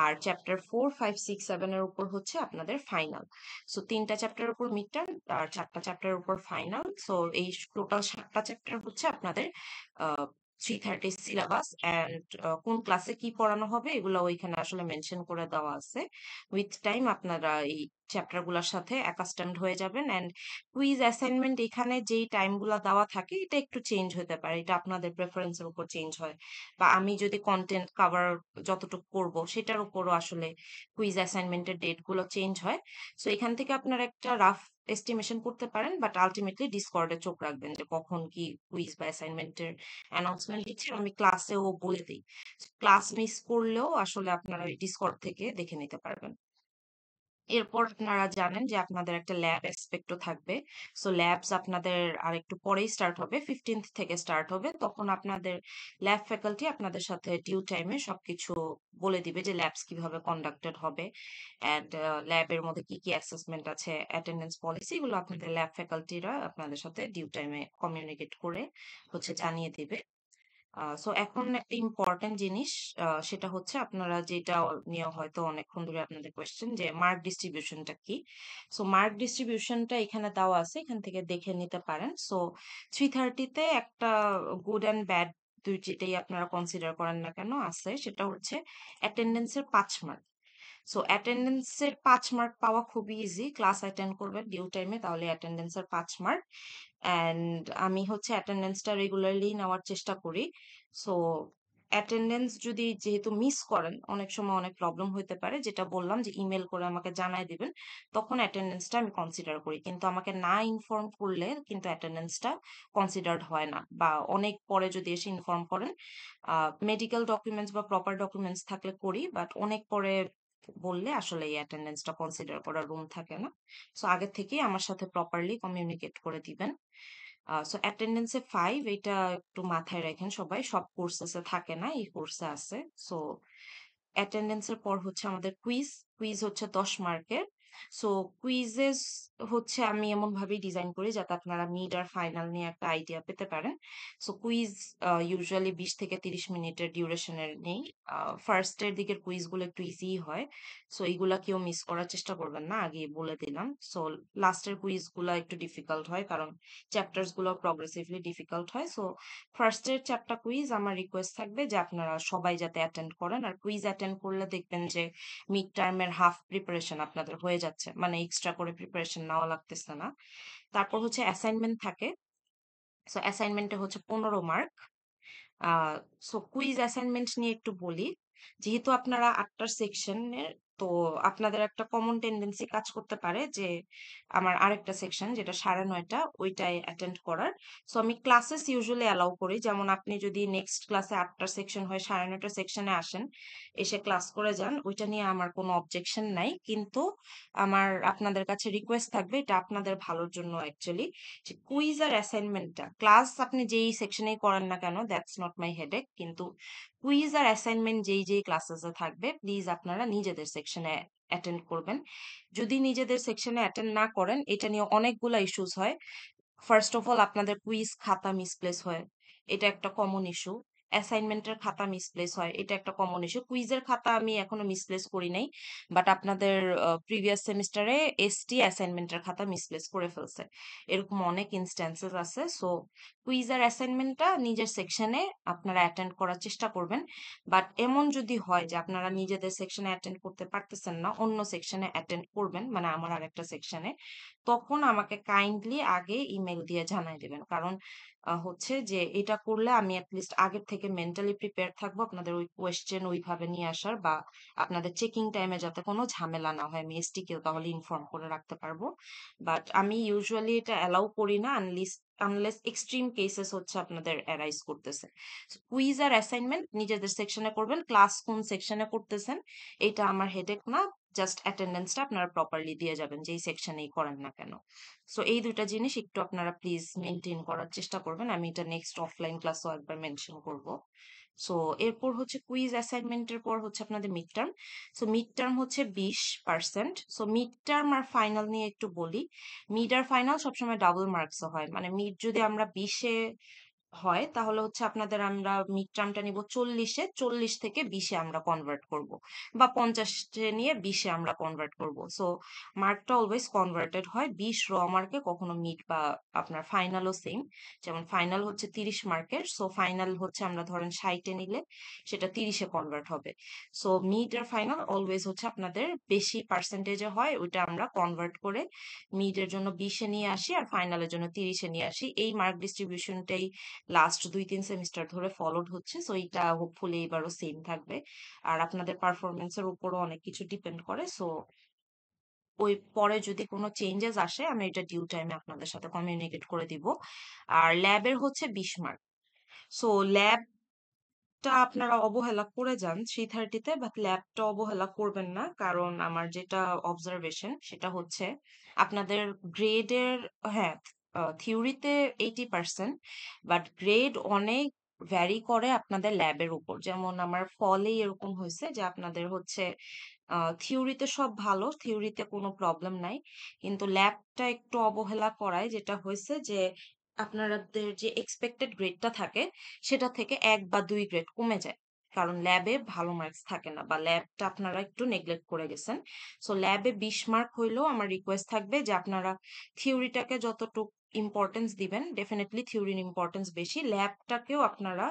আর চ্যাপ্টার 4, 5, 6, 7 এর উপর হচ্ছে আপনাদের ফাইনাল। সো 3টা চ্যাপ্টারের উপর মিড টার্ম আর 4টা চ্যাপ্টারের উপর ফাইনাল। সো এই টোটাল 7টা চ্যাপ্টার হচ্ছে আপনাদের 3:30 সিলেবাস। অ্যান্ড কোন ক্লাসে কি পড়ানো হবে এগুলো ওইখানে আসলে মেনশন করে দেওয়া আছে। উইথ টাইম আপনারা এই চ্যাপ্টার গুলার সাথে অ্যাকাস্টমড হয়ে যাবেন। অ্যান্ড কুইজ অ্যাসাইনমেন্ট এখানে যেই টাইমগুলো দেওয়া থাকে এটা একটু চেঞ্জ হতে পারে, এটা আপনাদের প্রেফারেন্সের উপর চেঞ্জ হয়, বা আমি যদি কন্টেন্ট কভার যতটুকু করব সেটার উপরও আসলে কুইজ অ্যাসাইনমেন্টের ডেটগুলো চেঞ্জ হয়। সো এখান থেকে আপনারা একটা রাফ এস্টিমেশন করতে পারেন, বাট আলটিমেটলি ডিসকর্ডে চোখ রাখবেন যে কখন কি কুইজ বা অ্যাসাইনমেন্টের অ্যানাউন্সমেন্ট দিচ্ছে, আমি ক্লাসেও বলে দিই। ক্লাস মিস করলেও আসলে আপনারা ডিসকর্ড থেকে দেখে নিতে পারবেন। এরপর আপনারা জানেন যে আপনাদের একটা ল্যাব এক্সপেক্টও থাকবে। সো ল্যাবস আপনাদের আরেকটু পরেই স্টার্ট হবে, 15th থেকে স্টার্ট হবে। তখন আপনাদের ল্যাব ফ্যাকাল্টি আপনাদের সাথে ডিউ টাইমে সবকিছু বলে দিবে যে ল্যাবস কিভাবে কন্ডাক্টেড হবে, অ্যান্ড ল্যাবের মধ্যে কি কি অ্যাসেসমেন্ট আছে, অ্যাটেন্ডেন্স পলিসি, এগুলো আপনাদের ল্যাব ফ্যাকাল্টিরা আপনাদের সাথে ডিউ টাইমে কমিউনিকেট করে হচ্ছে জানিয়ে দিবে। সো এখন একটা ইম্পর্টেন্ট জিনিস, সেটা হচ্ছে আপনারা যেটা নিয়ে হয়তো অনেকক্ষণ ধরে আপনাদের কোয়েশ্চেন যে মার্ক ডিস্ট্রিবিউশনটা কি। সো মার্ক ডিস্ট্রিবিউশনটা এখানে দেওয়া আছে, এখান থেকে দেখে নিতে পারেন। সো 3:30-তে একটা গুড অ্যান্ড ব্যাড দুই যেটাই আপনারা কনসিডার করেন না কেন আছে, সেটা হচ্ছে অ্যাটেন্ডেন্সের 5 মার্ক। সো অ্যাটেন্ডেন্সের 5 মার্ক পাওয়া খুবই ইজি, ক্লাস অ্যাটেন্ড করবেন ডিউ টাইমে, তাহলে অ্যাটেন্ডেন্সের 5 মার্ক। অ্যান্ড আমি হচ্ছে অ্যাটেন্ডেন্সটা রেগুলারলি নেওয়ার চেষ্টা করি। সো অ্যাটেন্ডেন্স যদি যেহেতু মিস করেন, অনেক সময় অনেক প্রবলেম হইতে পারে, যেটা বললাম যে ইমেল করে আমাকে জানাই দিবেন, তখন অ্যাটেন্ডেন্সটা আমি কনসিডার করি। কিন্তু আমাকে না ইনফর্ম করলে কিন্তু অ্যাটেন্ডেন্সটা কনসিডার্ড হয় না, বা অনেক পরে যদি এসে ইনফর্ম করেন, মেডিকেল ডকুমেন্টস বা প্রপার ডকুমেন্টস থাকলে করি, বাট অনেক পরে বললে আসলে এই অ্যাটেন্ডেন্সটা কনসিডার করার রুম থাকে না। সো আগে থেকেই আমার সাথে প্রপারলি কমিউনিকেট করে দিবেন। সো অ্যাটেন্ডেন্সে 5, এটা একটু মাথায় রাখেন সবাই, সব কোর্সেসে থাকে না, এই কোর্সে আছে। সো অ্যাটেন্ডেন্সের পর হচ্ছে আমাদের কুইজ। কুইজ হচ্ছে 10 মার্কের। সো কুইজেস হচ্ছে আমি এমন ভাবেই ডিজাইন করি যাতে আপনারা মিড আর ফাইনাল নিয়ে একটা আইডিয়া পেতে পারেন। সো কুইজ ইউজুয়ালি 20 থেকে 30 মিনিটের ডিউরেশনের নেই। ফার্স্টের দিকের কুইজগুলো একটু ইজি হয়, সো এইগুলা কেউ মিস করার চেষ্টা করবেন না, আগেই বলে দিলাম। সো লাস্টের কুইজগুলো একটু ডিফিকাল্ট হয়, কারণ চ্যাপ্টার্স গুলো প্রগ্রেসিভলি ডিফিকাল্ট হয়। সো ফার্স্টের 4টা কুইজ আমার রিকোয়েস্ট থাকবে যে আপনারা সবাই যাতে অ্যাটেন্ড করেন, আর কুইজ অ্যাটেন্ড করলে দেখবেন যে মিড টার্মের হাফ প্রিপারেশন আপনাদের হয়ে যাচ্ছে, মানে এক্সট্রা করে প্রিপারেশন নেওয়া লাগতেছে না। তারপর হচ্ছে অ্যাসাইনমেন্ট থাকে। সো অ্যাসাইনমেন্টে হচ্ছে 15 মার্ক। আহ সো কুইজ অ্যাসাইনমেন্ট নিয়ে একটু বলি। যেহেতু আপনারা 8টার সেকশনের, তো আপনাদের একটা কমন টেন্ডেন্সি কাজ করতে পারে যে আমার আরেকটা সেকশন যেটা 9:30 ওইটাই অ্যাটেন্ড করার। সো আমি ক্লাসেস ইউজুয়ালি অ্যালাউ করি, যেমন আপনি যদি নেক্সট ক্লাসে 8টার সেকশন হয় 9:30টার সেকশনে আসেন, এসে ক্লাস করে যান, ওইটা নিয়ে আমার কোনো অবজেকশন নাই। কিন্তু আমার আপনাদের কাছে রিকোয়েস্ট থাকবে, এটা আপনাদের ভালোর জন্য অ্যাকচুয়ালি, যে কুইজ আর অ্যাসাইনমেন্টটা ক্লাস আপনি যেই সেকশনেই করেন না কেন, দ্যাটস নট মাই হেডেক, কিন্তু কুইজ আর অ্যাসাইনমেন্ট যেই যেই ক্লাসেসে থাকবে প্লিজ আপনারা নিজেদের সেকশনে অ্যাটেন্ড করবেন। যদি নিজেদের সেকশনে অ্যাটেন্ড না করেন, এটা নিয়ে অনেকগুলা ইস্যুস হয়। ফার্স্ট অফ অল আপনাদের কুইজ খাতা মিসপ্লেস হয়, এটা একটা কমন ইস্যু। অ্যাসাইনমেন্টের খাতা মিসপ্লেস হয়, এটা একটা কমন ইস্যু। কুইজের খাতা আমি এখনো মিসপ্লেস করি নাই, বাট আপনাদের প্রিভিয়াস সেমিস্টারে এসটি অ্যাসাইনমেন্টের খাতা মিসপ্লেস করে ফেলছে, এরকম অনেক ইনস্ট্যান্সেস আছে। সো কুইজ আর অ্যাসাইনমেন্টটা নিজের সেকশনে আপনারা অ্যাটেন্ড করার চেষ্টা করবেন। বাট এমন যদি হয় যে আপনারা নিজেদের সেকশনে অ্যাটেন্ড করতে পারতেছেন না, অন্য সেকশনে অ্যাটেন্ড করবেন, মানে আমার আরেকটা সেকশনে, তখন আমাকে কাইন্ডলি আগে ইমেল দিয়ে জানাই দেবেন। কারণ হচ্ছে যে এটা করলে আমি অ্যাটলিস্ট আগের থেকে মেন্টালি প্রিপেয়ার থাকবো আপনাদের ওই কোয়েশ্চেন ওইভাবে নিয়ে আসার, বা আপনাদের চেকিং টাইমে যাতে কোনো ঝামেলা না হয়, আমি এসটিকেও তাহলে ইনফর্ম করে রাখতে পারবো। বাট আমি ইউজুয়ালি এটা অ্যালাউ করি না আনলিস আনলেস এক্সট্রিম কেসেস হচ্ছে আপনাদের অ্যারাইজ করতেছে। কুইজ আর অ্যাসাইনমেন্ট নিজেদের সেকশনে করবেন, ক্লাস কোন সেকশনে করতেছেন এটা আমার হেডেক না, জাস্ট অ্যাটেন্ডেন্সটা আপনারা প্রপারলি দিয়ে যাবেন যেই সেকশনেই করেন না কেন। সো এই দুইটা জিনিস একটু আপনারা প্লিজ মেনটেন করার চেষ্টা করবেন, আমি এটা নেক্সট অফলাইন ক্লাসও একবার মেনশন করব। সো এরপর হচ্ছে কুইজ অ্যাসাইনমেন্টের পর হচ্ছে আপনাদের mid term. So mid term হচ্ছে 20%। সো মিড টার্ম আর ফাইনাল নিয়ে একটু বলি। মিড আর ফাইনাল সবসময় ডাবল মার্কস হয়, মানে মিড যদি আমরা 20-এ হয় তাহলে হচ্ছে আপনাদের আমরা মিড টার্মটা নিব 40-এ, 40 থেকে 20-এ আমরা কনভার্ট করব, বা 50-এ নিয়ে 20-এ আমরা কনভার্ট করব। সো মার্কটা অলওয়েজ কনভার্টেড হয়, 20 র মার্কে কখনো মিড বা আপনার ফাইনালও সেম। যেমন ফাইনাল হচ্ছে 30 মার্কের, সো ফাইনাল হচ্ছে আমরা ধরেন 60-এ নিলে সেটা 30-এ কনভার্ট হবে। সো মিড আর ফাইনাল অলওয়েজ হচ্ছে আপনাদের বেশি পার্সেন্টেজে হয়, ওইটা আমরা কনভার্ট করে মিডের জন্য 20-এ নিয়ে আসি আর ফাইনালের জন্য 30-এ নিয়ে আসি। এই মার্ক ডিস্ট্রিবিউশনটাই লাস্ট 2-3 সেমিস্টার ধরে ফলোড হচ্ছে, সো এটা হোপফুলি এবারও সেম থাকবে। আর আপনাদের পারফরমেন্সের উপরও অনেক কিছু ডিপেন্ড করে, সো ওই পরে যদি কোনো চেঞ্জেস আসে আমি এটা ডিউ টাইমে আপনাদের সাথে কমিউনিকেট করে দিব। আর ল্যাবের হচ্ছে 20 মার্ক। সো ল্যাবটা আপনারা অবহেলা করে যান 330-তে, বাট ল্যাবটা অবহেলা করবেন না, কারণ আমার যেটা অবজারভেশন সেটা হচ্ছে আপনাদের গ্রেডের, হ্যাঁ, থিওরিতে 80%, বাট গ্রেড অনেক ভ্যারি করে আপনাদের ল্যাবের উপর। যেমন আমার ফলেই এরকম হয়েছে যে আপনাদের হচ্ছে থিওরিতে সব ভালো, থিওরিতে কোনো প্রবলেম নাই, কিন্তু ল্যাবটা একটু অবহেলা করায় যেটা হয়েছে যে আপনাদের যে এক্সপেক্টেড গ্রেডটা থাকে সেটা থেকে 1 বা 2 গ্রেড কমে যায়, কারণ ল্যাবে ভালো মার্কস থাকে না, বা ল্যাবটা আপনারা একটু নেগলেক্ট করে গেছেন। সো ল্যাবে 20 মার্ক হইলেও আমার রিকোয়েস্ট থাকবে যে আপনারা থিওরিটাকে যতটুকু ইম্পর্টেন্স দিবেন, ডেফিনেটলি থিওরির ইম্পর্টেন্স বেশি, ল্যাবটাকেও আপনারা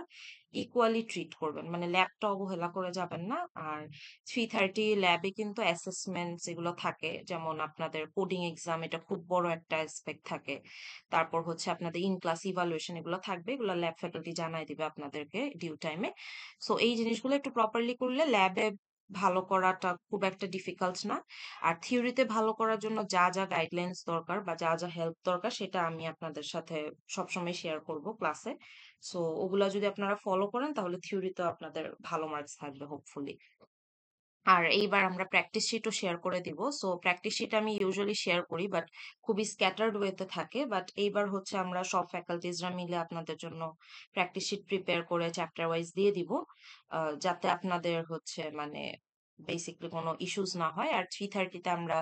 ইকুয়ালি ট্রিট করবেন, মানে ল্যাবটা অবহেলা করে যাবেন না। আর 330 ল্যাবে কিন্তু অ্যাসেসমেন্টস এগুলো থাকে, যেমন আপনাদের কোডিং এক্সাম, এটা খুব বড় একটা অ্যাসপেক্ট থাকে। তারপর হচ্ছে আপনাদের ইন ক্লাস ইভালুয়েশন এগুলো থাকবে, এগুলো ল্যাব ফ্যাকাল্টি জানাই দিবে আপনাদেরকে ডিউ টাইমে। সো এই জিনিসগুলো একটু প্রপারলি করলে ল্যাবে ভালো করাটা খুব একটা ডিফিকাল্ট না। আর থিওরিতে ভালো করার জন্য যা যা গাইডলাইন্স দরকার বা যা যা হেল্প দরকার সেটা আমি আপনাদের সাথে সবসময় শেয়ার করব ক্লাসে। সো ওগুলা যদি আপনারা ফলো করেন তাহলে থিওরিতেও আপনাদের ভালো মার্কস থাকবে হোপফুলি। আর এইবার আমরা প্র্যাকটিস শিটও শেয়ার করে দিব। সো প্র্যাকটিস শিট আমি ইউজুয়ালি শেয়ার করি, বাট খুবই স্ক্যাটার্ড ওয়েতে থাকে। বাট এইবার হচ্ছে আমরা সব ফ্যাকাল্টিজরা মিলে আপনাদের জন্য প্র্যাকটিস শিট প্রিপেয়ার করে চ্যাপ্টার ওয়াইজ দিয়ে দিব, যাতে আপনাদের হচ্ছে মানে বেসিকলি কোনো ইস্যুস না হয়। আর 330-তে আমরা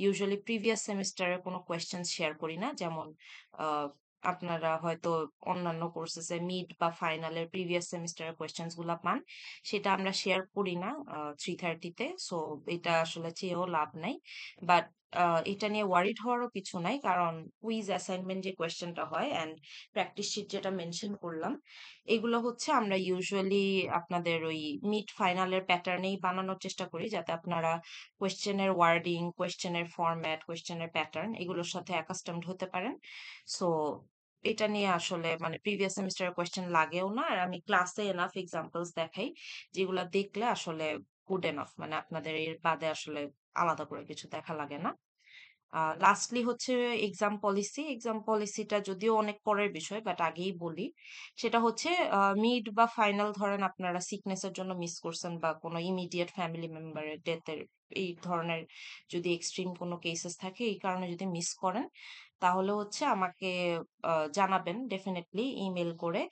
ইউজুয়ালি প্রিভিয়াস সেমিস্টারের কোনো কোয়েশ্চেন শেয়ার করি না, যেমন আহ, আপনারা হয়তো অন্যান্য কোর্সেসে মিড বা ফাইনালের প্রিভিয়াস সেমিস্টারের কোয়েশ্চেন্স গুলা পান, সেটা আমরা শেয়ার করি না 330-তে। সো এটা আসলে চেয়েও লাভ নাই। বাট এটা নিয়ে ওয়ারিড হওয়ারও কিছু নাই, কারণ কুইজ অ্যাসাইনমেন্ট যে কোয়েশ্চেনটা হয় অ্যান্ড প্র্যাকটিস শিট যেটা মেনশন করলাম, এগুলো হচ্ছে আমরা ইউজুয়ালি আপনাদের ওই মিড ফাইনালের প্যাটার্নেই বানানোর চেষ্টা করি, যাতে আপনারা কোয়েশ্চেনের ওয়ার্ডিং, কোয়েশ্চেনের ফরম্যাট, কোয়েশ্চেনের প্যাটার্ন এগুলোর সাথে অ্যাকাস্টমড হতে পারেন। সো এটা নিয়ে আসলে মানে প্রিভিয়াস সেমিস্টারের কোয়েশ্চেন লাগেও না, আর আমি ক্লাসে এনাফ এক্সাম্পলস দেখাই যেগুলো দেখলে আসলে গুড এনাফ, মানে আপনাদের এর বাদে আসলে আলাদা করে কিছু দেখা লাগে না। লাস্টলি হচ্ছে এক্সাম পলিসি। এক্সাম পলিসিটা যদিও অনেক পরের বিষয়, বাট আগেই বলি। সেটা হচ্ছে মিড বা ফাইনাল ধরেন আপনারা সিকনেসের জন্য মিস করছেন, বা কোনো ইমিডিয়েট ফ্যামিলি মেম্বারের ডেথের এই ধরনের যদি এক্সট্রিম কোনো কেসেস থাকে, এই কারণে যদি মিস করেন তাহলে হচ্ছে আমাকে জানাবেন ডেফিনেটলি ইমেল করে।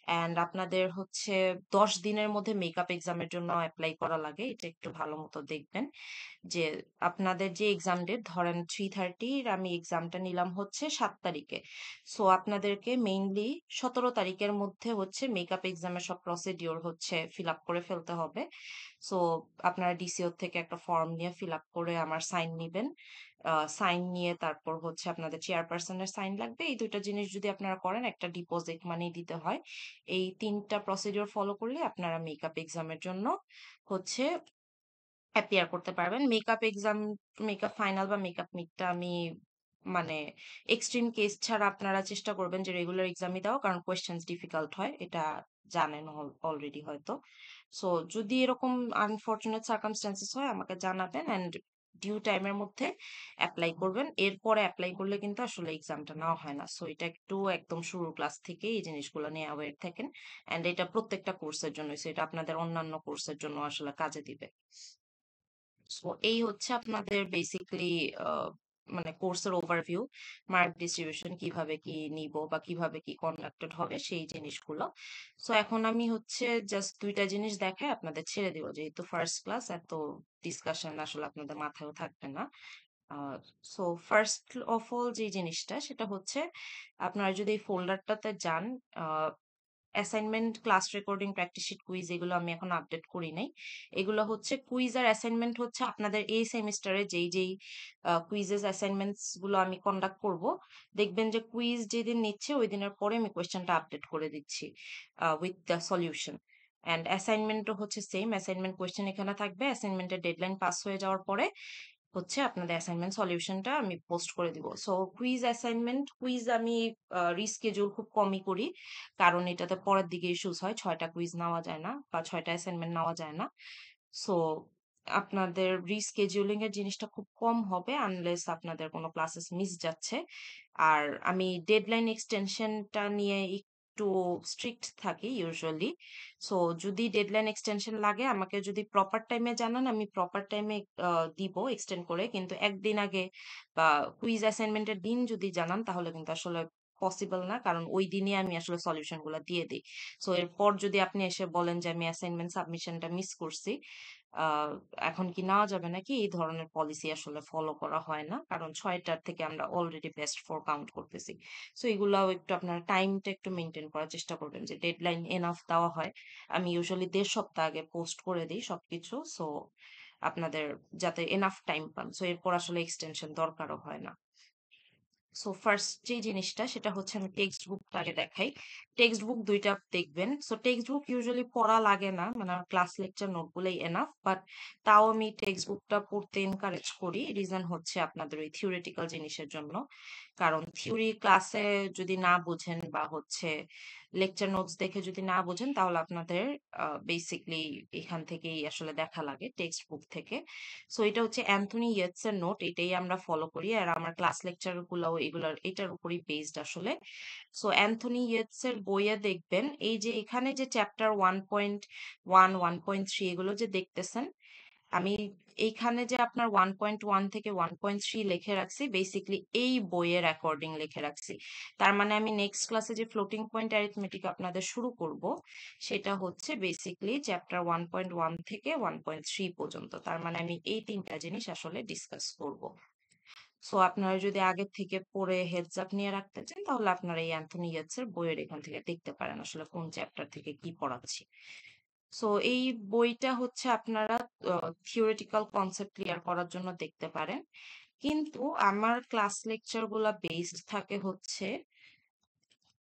অ্যান্ড আপনাদের হচ্ছে 10 দিনের মধ্যে মেকআপ এক্সামের জন্য অ্যাপ্লাই করা লাগে, এটা একটু ভালো মতো দেখবেন। যে আপনাদের যে এক্সাম ডেট ধরেন 330, আমি এক্সামটা নিলাম হচ্ছে 7 তারিখে। সো আপনাদেরকে মেইনলি 17 তারিখের মধ্যে হচ্ছে মেকআপ এক্সামের সব প্রসিডিওর হচ্ছে ফিল আপ করে ফেলতে হবে। সো আপনারা ডিসিও থেকে একটা ফর্ম নিয়ে ফিল আপ করে আমার সাইন নিবেন। সাইন নিয়ে তারপর হচ্ছে আপনাদের চেয়ারপারসনের সাইন লাগবে। এই ২ টা জিনিস যদি আপনারা করেন, একটা ডিপোজিট মানি দিতে হয়। এই ৩ টা প্রসিডিউর ফলো করলে আপনারা মেকআপ এক্সামের জন্য হচ্ছে অ্যাপিয়ার করতে পারবেন। মেকআপ ফাইনাল বা মেকআপ মিডটা আমি মানে এক্সট্রিম কেস ছাড়া আপনারা চেষ্টা করবেন যে রেগুলার এক্সামই দেওয়া। কারণ কোয়েশ্চেনস ডিফিকাল্ট হয়। এটা জানেন অলরেডি হয়তো। সো যদি এরকম আনফরচুনেট সার্কামস্ট্যান্সেস হয় আমাকে জানাবেন অ্যান্ড ডিউ টাইমের মধ্যে এপ্লাই করবেন। এরপরে এপ্লাই করলে কিন্তু আসলে এক্সামটা নেওয়া হয় না। সো এটা একটু একদম শুরুর ক্লাস থেকেই এই জিনিসগুলো নিয়ে অ্যাওয়্যার থাকেন। অ্যান্ড এটা প্রত্যেকটা কোর্সের জন্য। সো এটা আপনাদের অন্যান্য কোর্সের জন্য আসলে কাজে দিবে। সো এই হচ্ছে আপনাদের বেসিক্যালি মানে কোর্সের ওভারভিউ, মার্ক ডিস্ট্রিবিউশন কিভাবে কি নিব বা কিভাবে কি কন্ডাক্টেড হবে সেই জিনিসগুলো। সো এখন আমি হচ্ছে জাস্ট ২ টা জিনিস দেখায় আপনাদের ছেড়ে দিব, যেহেতু ফার্স্ট ক্লাস এত ডিসকাশন আসলে আপনাদের মাথায়ও থাকবে না। সো ফার্স্ট অফ অল যে জিনিসটা সেটা হচ্ছে আপনারা যদি এই ফোল্ডারটাতে যান, assignment, class recording, practice sheet, quiz এগুলো আমি এখন আপডেট করি নাই। এগুলো হচ্ছে কুইজ আর অ্যাসাইনমেন্ট হচ্ছে আপনাদের এই সেমিস্টারে যেই কুইজেস অ্যাসাইনমেন্টস গুলো আমি কন্ডাক্ট করব, দেখবেন যে কুইজ যেদিন নিচ্ছে ওই দিনের পরে আমি কোয়েশ্চেনটা আপডেট করে দিচ্ছি উইথ দ্য সলিউশন। অ্যান্ড অ্যাসাইনমেন্টও হচ্ছে সেম, অ্যাসাইনমেন্ট কোয়েশ্চেন এখানে থাকবে। অ্যাসাইনমেন্টের ডেডলাইন পাস হয়ে যাওয়ার পরে হচ্ছে আপনাদের অ্যাসাইনমেন্ট সলিউশনটা আমি পোস্ট করে দিব। সো কুইজ আমি রিস্কেডিউল খুব কমই করি, কারণ এটাতে পরের দিকে ইস্যুস হয়। ৬টা কুইজ নেওয়া যায় না বা ৬টা অ্যাসাইনমেন্ট নেওয়া যায় না। সো আপনাদের রিস্কেডিউলিং এর জিনিসটা খুব কম হবে আনলেস আপনাদের কোনো ক্লাসেস মিস যাচ্ছে। আর আমি ডেডলাইন এক্সটেনশনটা নিয়ে একটু স্ট্রিক্ট থাকি ইউজুয়ালি। সো যদি ডেডলাইন এক্সটেনশন লাগে আমাকে যদি প্রপার টাইমে জানান, আমি প্রপার টাইমে দিব এক্সটেন্ড করে। কিন্তু একদিন আগে বা কুইজ অ্যাসাইনমেন্টের দিন যদি জানান তাহলে কিন্তু আসলে পসিবল না, কারণ ওই দিনই আমি আসলে সলিউশন গুলো দিয়ে দিই। সো এরপর যদি আপনি এসে বলেন যে আমি অ্যাসাইনমেন্ট সাবমিশনটা মিস করছি, আহ এখন কি নেওয়া যাবে নাকি, এই ধরনের পলিসি আসলে ফলো করা হয় না, কারণ ৬টার থেকে আমরা অলরেডি বেস্ট ফোর কাউন্ট করতেছি। সো এগুলাও একটু আপনার টাইমটা একটু মেনটেন করার চেষ্টা করবেন যে ডেডলাইন এনাফ দেওয়া হয়। আমি ইউজুয়ালি ১.৫ সপ্তাহ আগে পোস্ট করে দিই সবকিছু। সো আপনাদের যাতে এনাফ টাইম পান, সো এরপর আসলে এক্সটেনশন দরকারও হয় না। সো ফার্স্ট যে জিনিসটা সেটা হচ্ছে আমি টেক্সট বুকটা আগে দেখাই। টেক্সট বুক ২টা দেখবেন। সো টেক্সট বুক ইউজুয়ালি পড়া লাগে না, মানে আমার ক্লাস লেকচার নোটগুলোই এনাফ, বাট তাও আমি টেক্সট বুকটা পড়তে এনকারেজ করি। রিজন হচ্ছে আপনাদের ওই থিওরিটিক্যাল জিনিসের জন্য। কারণ থিওরি ক্লাসে যদি না বুঝেন বা হচ্ছে লেকচার নোটস দেখে যদি না বুঝেন তাহলে আপনাদের বেসিকলি এখান থেকেই আসলে দেখা লাগে, টেক্সট বুক থেকে। সো এটা হচ্ছে অ্যান্থনি ইয়েটস এর নোট, এটাই আমরা ফলো করি। আর আমার ক্লাস লেকচার গুলাও এটার উপরই বেসড আসলে। সো অ্যান্থনি ইয়েটস এর বইয়ে দেখবেন এই যে এখানে যে চ্যাপ্টার 1.1, 1.3 এগুলো যে দেখতেছেন, আমি এইখানে যে আপনার 1.1 থেকে 1.3 লিখে রাখছি, বেসিকলি এই বইয়ের অ্যাকর্ডিং লিখে রাখছি। তার মানে আমি নেক্সট ক্লাসে যে ফ্লোটিং পয়েন্ট অ্যারিথমেটিক আপনাদের শুরু করব, সেটা হচ্ছে বেসিকলি চ্যাপ্টার 1.1 থেকে 1.3 পর্যন্ত। তার মানে আমি এই ৩টা জিনিস আসলে ডিসকাস করব। সো আপনারা যদি আগের থেকে পড়ে হেডস আপ নিয়ে রাখতে চান তাহলে আপনারা এই অ্যান্থনি ইয়েটস এর বইয়ের এখান থেকে দেখতে পারেন আসলে কোন চ্যাপ্টার থেকে কি পড়াচ্ছি। সো এই বইটা হচ্ছে আপনারা থিওরিটিক্যাল কনসেপ্ট ক্লিয়ার করার জন্য দেখতে পারেন। কিন্তু আমার ক্লাস লেকচার গুলা বেসড থাকে হচ্ছে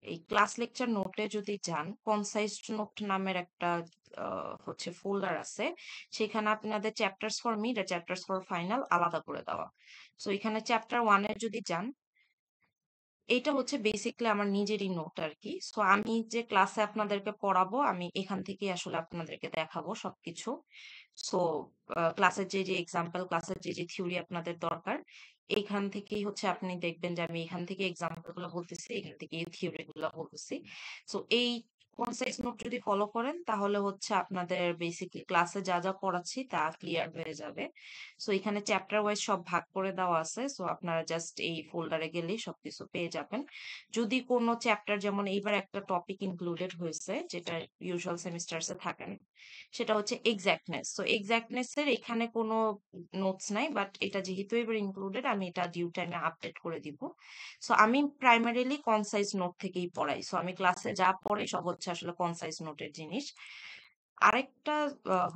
এই ক্লাস লেকচার নোটে যদি যান, কনসাইজ নোট নামের একটা হচ্ছে ফোল্ডার আছে। সেখানে আপনাদের চ্যাপ্টার্স ফর মিড আর চ্যাপ্টার্স ফর ফাইনাল আলাদা করে দেওয়া। সো এখানে চ্যাপ্টার 1 এর যদি যান, এটা হচ্ছে বেসিকলি আমার নিজেরই নোট আর কি। সো আমি যে ক্লাসে আপনাদেরকে পড়াবো আমি এখান থেকে আসলে আপনাদেরকে দেখাবো সবকিছু। সো ক্লাসের যে এক্সাম্পল, ক্লাসের যে থিওরি আপনাদের দরকার, এইখান থেকেই হচ্ছে আপনি দেখবেন যে আমি এখান থেকে এক্সাম্পল গুলো বলতেছি, এখান থেকে এই থিওরি গুলো বলতেছি। সো এই কনসাইজ নোট যদি ফলো করেন তাহলে হচ্ছে আপনাদের বেসিকলি ক্লাসে যা যা পড়াচ্ছি তা ক্লিয়ার হয়ে যাবে। সো এখানে চ্যাপ্টার ওয়াইজ সব ভাগ করে দেওয়া আছে। সো আপনারা জাস্ট এই ফোল্ডারে গেলেই সবকিছু পেয়ে যাবেন। যদি কোনো চ্যাপ্টার, যেমন এইবার একটা টপিক ইনক্লুডেড হয়েছে যেটা ইউজুয়াল সেমিস্টারসে থাকে না, সেটা হচ্ছে এক্সাক্টনেস। সো এক্সাক্টনেস এর এখানে কোনো নোটস নাই, বাট এটা যেহেতু এবার ইনক্লুডেড আমি এটা ডিউ টাইমে আপডেট করে দিব। সো আমি প্রাইমারিলি কনসাইজ নোট থেকেই পড়াই। সো আমি ক্লাসে যা পড়াই সব হচ্ছে আসলে কনসাইজ নোটের জিনিস। আরেকটা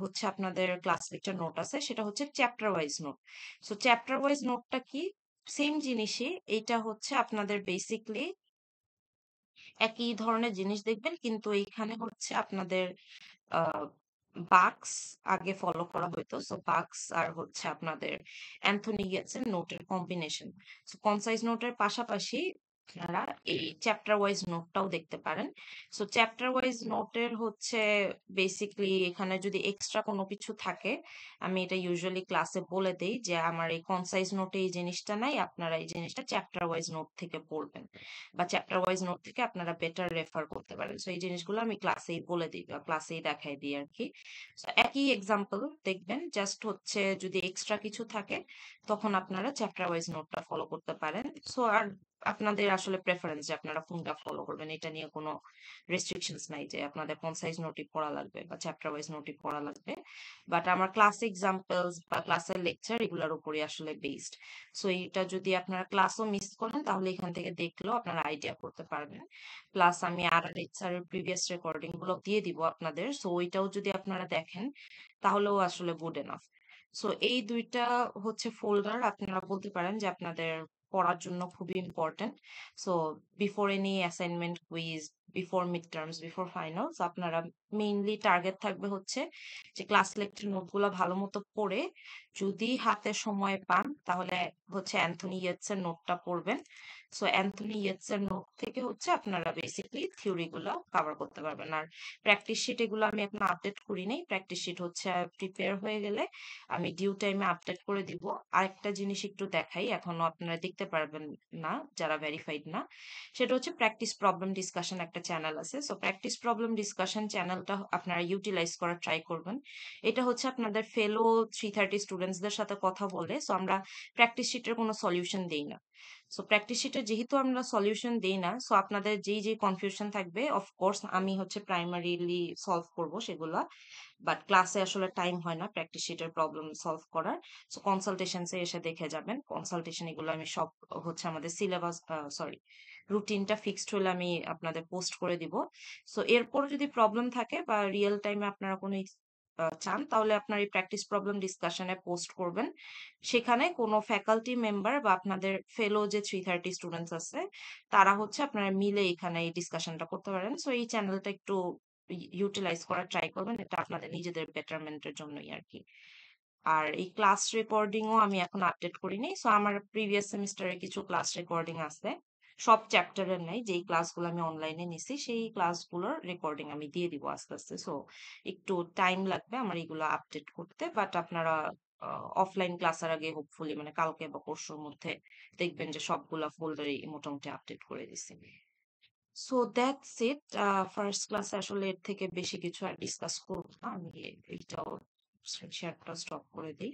হচ্ছে আপনাদের ক্লাস লেকচার নোট আছে, সেটা হচ্ছে chapter wise note. So chapter wise নোটটা কি? সেম জিনিসই, এটা হচ্ছে আপনাদের বেসিকলি একই ধরনের জিনিস দেখবেন, কিন্তু এইখানে হচ্ছে আপনাদের আহ বাক্স আগে ফলো করা হইতো। সো বাক্স আর হচ্ছে আপনাদের অ্যান্থনি গেটসের নোটের কম্বিনেশন। সো কনসাইজ নোটের পাশাপাশি আপনারা এই চ্যাপ্টার ওয়াইজ নোটটাও দেখতে পারেন। সো চ্যাপ্টার ওয়াইজ নোটের হচ্ছে বেসিকলি এখানে যদি এক্সট্রা কোনো কিছু থাকে, আমি এটা ইউজুয়ালি ক্লাসে বলে দেই যে আমার এই কনসাইজ নোটে এই জিনিসটা নাই, আপনারা এই জিনিসটা চ্যাপ্টার ওয়াইজ নোট থেকে পড়বেন, বা চ্যাপ্টার ওয়াইজ নোট থেকে আপনারা বেটার রেফার করতে পারেন। সো এই জিনিসগুলো আমি ক্লাসেই বলে দিই বা ক্লাসেই দেখাই দিই আর কি। So, একই এক্সাম্পল দেখবেন, জাস্ট হচ্ছে যদি এক্সট্রা কিছু থাকে তখন আপনারা চ্যাপ্টার ওয়াইজ নোটটা ফলো করতে পারেন। সো আর আপনাদের আসলে প্রেফারেন্স যে আপনারা কোনটা ফলো করবেন, এটা নিয়ে কোনো রেস্ট্রিকশনস নাই যে আপনাদের কনসাইজ নোটই পড়া লাগবে বা চ্যাপ্টার ওয়াইজ নোটই পড়া লাগবে। বাট আমার ক্লাস এক্সাম্পলস বা ক্লাসের লেকচার এগুলোর উপরই আসলে বেসড। সো এটা যদি আপনারা ক্লাসও মিস করেন তাহলে এখান থেকে দেখলেও আপনারা আইডিয়া করতে পারবেন। প্লাস আমি আর লেকচারের প্রিভিয়াস রেকর্ডিং গুলো দিয়ে দিব আপনাদের, সো ওইটাও যদি আপনারা দেখেন তাহলেও আসলে গুড এনাফ। সো এই দুইটা হচ্ছে ফোল্ডার আপনারা বলতে পারেন যে আপনাদের পড়ার জন্য খুবই important. So before any assignment, quiz, before mid terms, before finals আপনারা মেইনলি টার্গেট থাকবে হচ্ছে যে ক্লাস লেকচার নোটগুলো ভালো মতো পড়ে, যদি হাতে সময় পান তাহলে হচ্ছে অ্যান্থনি ইয়েটসের নোটটা পড়বেন। সো অ্যান্থনি ইয়েটসের নোট থেকে হচ্ছে আপনারা বেসিকলি থিওরি গুলো কভার করতে পারবেন। আর প্র্যাকটিস শিট এগুলো আমি এখন আপডেট করি নাই, প্র্যাকটিস শিট হচ্ছে প্রিপেয়ার হয়ে গেলে আমি ডিউ টাইমে আপডেট করে দিব। আরেকটা জিনিস একটু দেখাই, এখনো আপনারা দেখতে পারবেন না যারা ভেরিফাইড না, সেটা হচ্ছে প্র্যাকটিস প্রবলেম ডিসকাশন একটা চ্যানেল আছে। সো প্র্যাকটিস প্রবলেম ডিসকাশন চ্যানেলটা আপনারা ইউটিলাইজ করার ট্রাই করবেন। এটা হচ্ছে আপনাদের ফেলো 330 স্টুডেন্টসদের সাথে কথা বলে। সো আমরা প্র্যাকটিস শিটের কোনো সলিউশন দেই না। সো প্র্যাকটিস শিটে যেহেতু আমরা সলিউশন দেই না, সো আপনাদের যেই যে কনফিউশন থাকবে অফকোর্স আমি হচ্ছে প্রাইমারিলি সলভ করব সেগুলা, বাট ক্লাসে আসলে টাইম হয় না প্র্যাকটিস শিটের প্রবলেম সলভ করার। সো কনসালটেশনসে এসে দেখে যাবেন, কনসালটেশন এগুলো আমি সব হচ্ছে আমাদের সিলেবাস, সরি, রুটিনটা ফিক্সড হলে আমি আপনাদের পোস্ট করে দিব। সো এরপর যদি প্রবলেম থাকে বা রিয়েল টাইমে আপনারা কোনো চান তাহলে আপনার এই প্র্যাকটিস প্রবলেম ডিসকাশনে পোস্ট করবেন। সেখানে কোনো ফ্যাকাল্টি মেম্বার বা আপনাদের ফেলো যে 330 স্টুডেন্টস আছে তারা হচ্ছে আপনারা মিলে এখানে এই ডিসকাশনটা করতে পারেন। সো এই চ্যানেলটা একটু ইউটিলাইজ করার ট্রাই করবেন, এটা আপনাদের নিজেদের বেটারমেন্টের জন্যই আর কি। আর এই ক্লাস রেকর্ডিংও আমি এখন আপডেট করিনি। সো আমার প্রিভিয়াস সেমিস্টারের কিছু ক্লাস রেকর্ডিং আছে, সব চ্যাপ্টারের নাই, যেই ক্লাসগুলো আমি অনলাইনে নিছি সেই ক্লাসগুলোর রেকর্ডিং আমি দিয়ে দিব আস্তে আস্তে। সো একটু টাইম লাগবে আমার এগুলো আপডেট করতে, বাট আপনারা অফলাইন ক্লাসের আগে হোপফুলি মানে কালকে বা পরশুর মধ্যে দেখবেন যে সবগুলা ফোল্ডারই মোটামুটি আপডেট করে দিছি। So that's it. ফার্স্ট ক্লাসে আসলে এর থেকে বেশি কিছু আর ডিসকাস করবো না, আমি এইটাও শেয়ারটা স্টপ করে দিই।